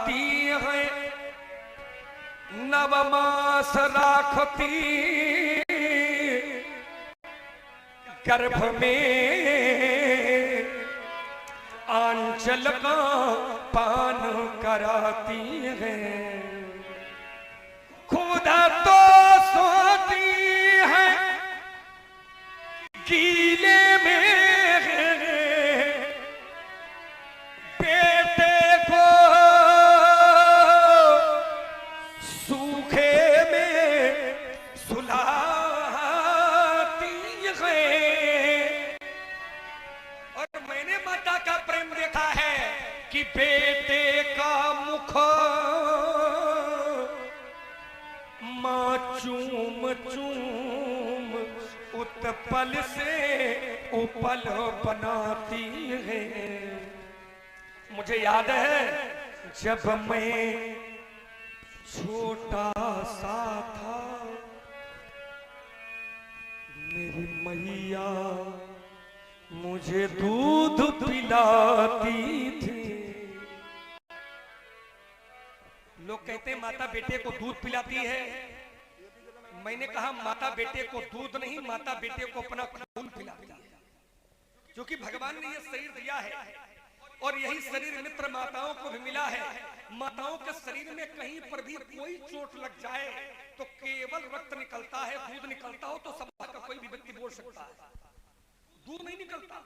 कराती है, नवमास राखती गर्भ में, आंचल का पान कराती है। खुदा तो सोती है गीले में, बेटे को सूखे में सुलाती है। और मैंने माता का प्रेम देखा है कि बेटे का मुख माँ चूम चूम उत्पल से उपल बनाती है। मुझे याद है जब मैं छोटा सा था, मेरी मैया मुझे दूध पिलाती थी। लोग कहते हैं माता बेटे को दूध पिलाती है। मैंने कहा माता बेटे को दूध नहीं, माता बेटे को अपना खून पिलाती है, क्योंकि भगवान ने यह शरीर दिया है और यही शरीर मित्र माताओं को भी मिला है। माताओं के शरीर में कहीं पर भी कोई चोट लग जाए तो केवल रक्त निकलता है, दूध निकलता हो तो सभा का कोई भी व्यक्ति बोल सकता है। दूध नहीं निकलता,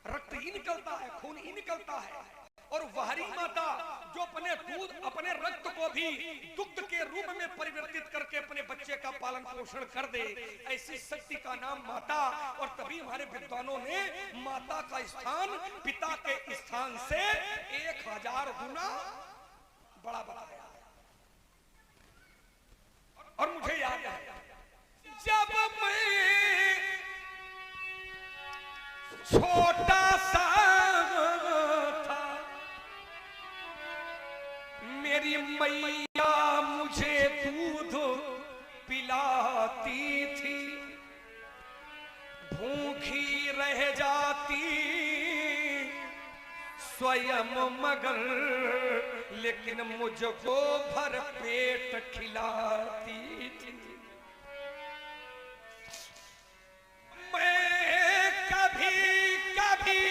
रक्त ही निकलता है, खून ही निकलता है। और वहरी माता जो अपने दूध अपने रक्त को भी दुग्ध के रूप में परिवर्तित करके अपने बच्चे का पालन पोषण कर दे, ऐसी शक्ति का नाम माता। और तभी हमारे विद्वानों ने माता का स्थान पिता के स्थान से 1000 गुना बड़ा बताया। और मुझे याद है जब मैं छोटा सा था, मेरी मैया मुझे दूध पिलाती थी। भूखी रह जाती स्वयं मगर, लेकिन मुझको भर पेट खिलाती थी। मैं कभी कभी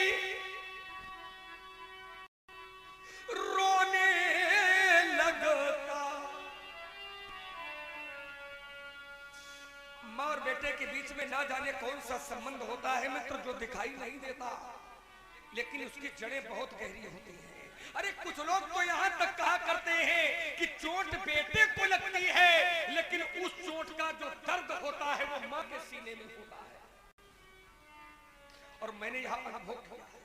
रोने लगता। माँ और बेटे के बीच में ना जाने कौन सा संबंध होता है मित्र, जो दिखाई नहीं देता, लेकिन उसकी जड़ें बहुत गहरी होती हैं। अरे कुछ लोग तो यहाँ तक कहा करते हैं कि चोट बेटे को लगती है, लेकिन उस चोट का जो दर्द होता है वो माँ के सीने में होता है। और मैंने यह अनुभव किया है।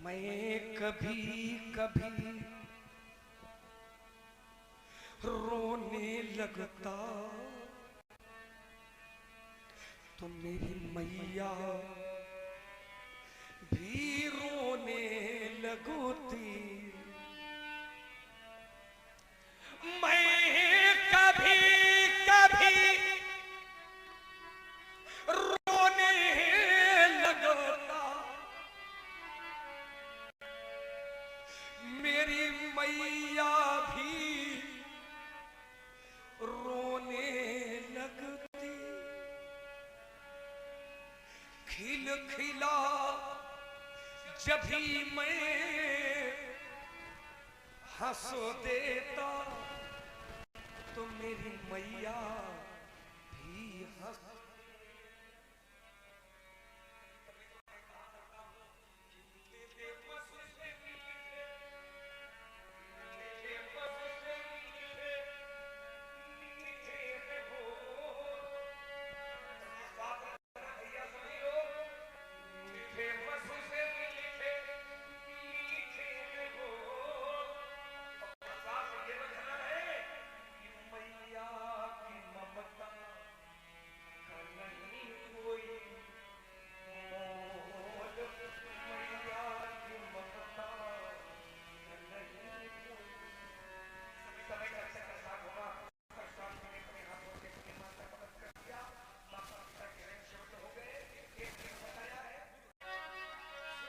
मैं कभी कभी रोने लगता तो मेरी मैया भी रोने लगती। मैं कभी कभी रोने लगता, मेरी मैया भी रोने लगती। खिल खिला जब भी मैं हंस देता तो मेरी मैया भी हंस।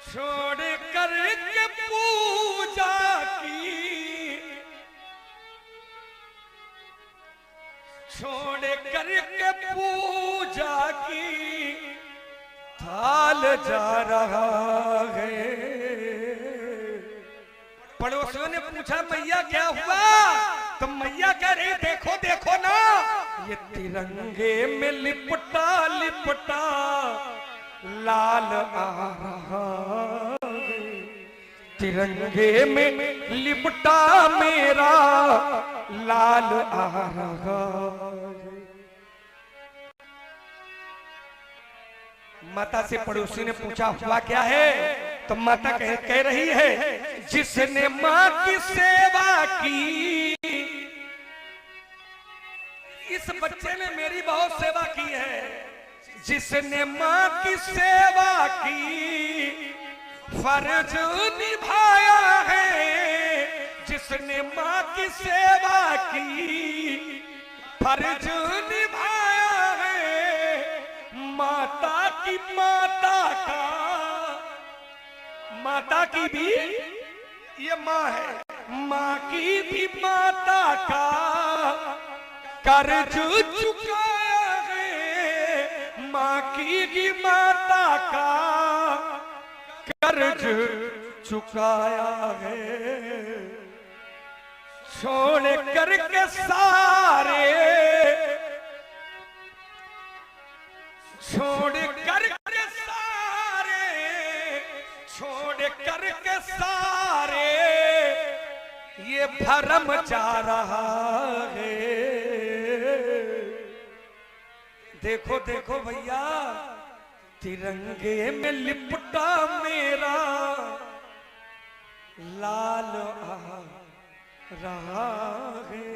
छोड़ कर के पूजा की छोड़ करके पूजा की थाल जा रहा है। पड़ोसियों ने पूछा मैया क्या हुआ, तो मैया कह रही देखो देखो ना, ये तिरंगे में लिपटा लिपटा लाल आ रहा है। तिरंगे में लिपटा मेरा लाल आ रहा है। माता से पड़ोसी ने पूछा हुआ क्या है, तो माता कह रही है जिसने माँ की सेवा की, इस बच्चे ने मेरी बहुत सेवा की है। जिसने माँ की सेवा की फर्ज निभाया है। जिसने माँ की सेवा की फर्ज निभाया है। माता की माता का, माता की भी ये माँ है, माँ की भी माता का कर्ज चुकाया है। माँ की भी माता का कर्ज चुकाया है। छोड़ करके सारे, छोड़ करके सारे, छोड़ करके सारे ये भरम जा रहा है। देखो देखो भैया, तिरंगे में लिपटा मेरा लाल आ रहा है।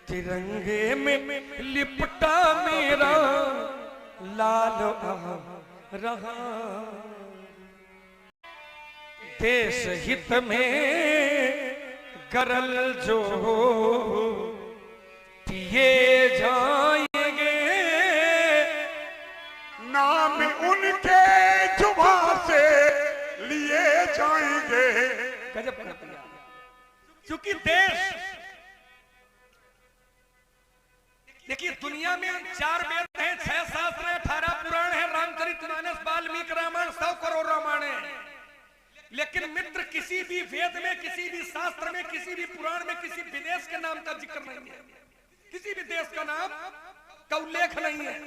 तिरंगे में लिपटा मेरा लाल आ रहा। देश हित में करल जो पिए जाएंगे, नाम उनके जुबा से लिए जाएंगे। गजब कर दिया। क्योंकि देश, देखिए दुनिया में 4 वेद हैं, 6 शास्त्र हैं, 18 पुराण हैं, रामचरितमानस, वाल्मीकि रामायण, 100 करोड़ रामायण है। लेकिन मित्र किसी भी वेद में, किसी भी शास्त्र में, किसी भी पुराण में किसी विदेश के नाम का जिक्र नहीं है। किसी भी देश का नाम का उल्लेख नहीं है।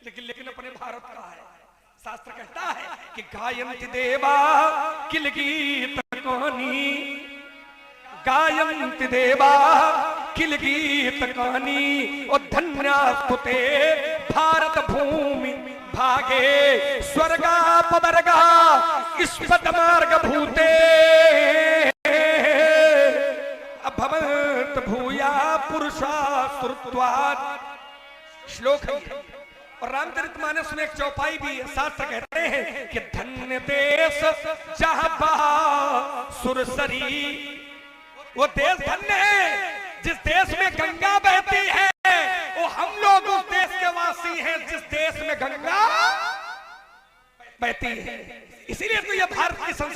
लेकिन अपने भारत का है। शास्त्र कहता है कि गायन्ति देवा किल गीत कहानी, गायन्ति देवा किल गीत कहानी। और धन्यास्तुते भारत भूमि भागे, स्वर्गा पवर्गा इस्पत मार्ग भूते। अभवत भूया पुरुषा सुरत्वात्, श्लोक है। और रामचरितमानस में एक चौपाई भी है। शास्त्र कहते हैं कि धन्य देश जहां बहा सुरसरी, वो देश धन्य है जिस देश में गंगा बहती है। वो हम लोग उस देश के वासी हैं जिस देश में गंगा बहती है। इसीलिए तो ये भारत की संस्कृति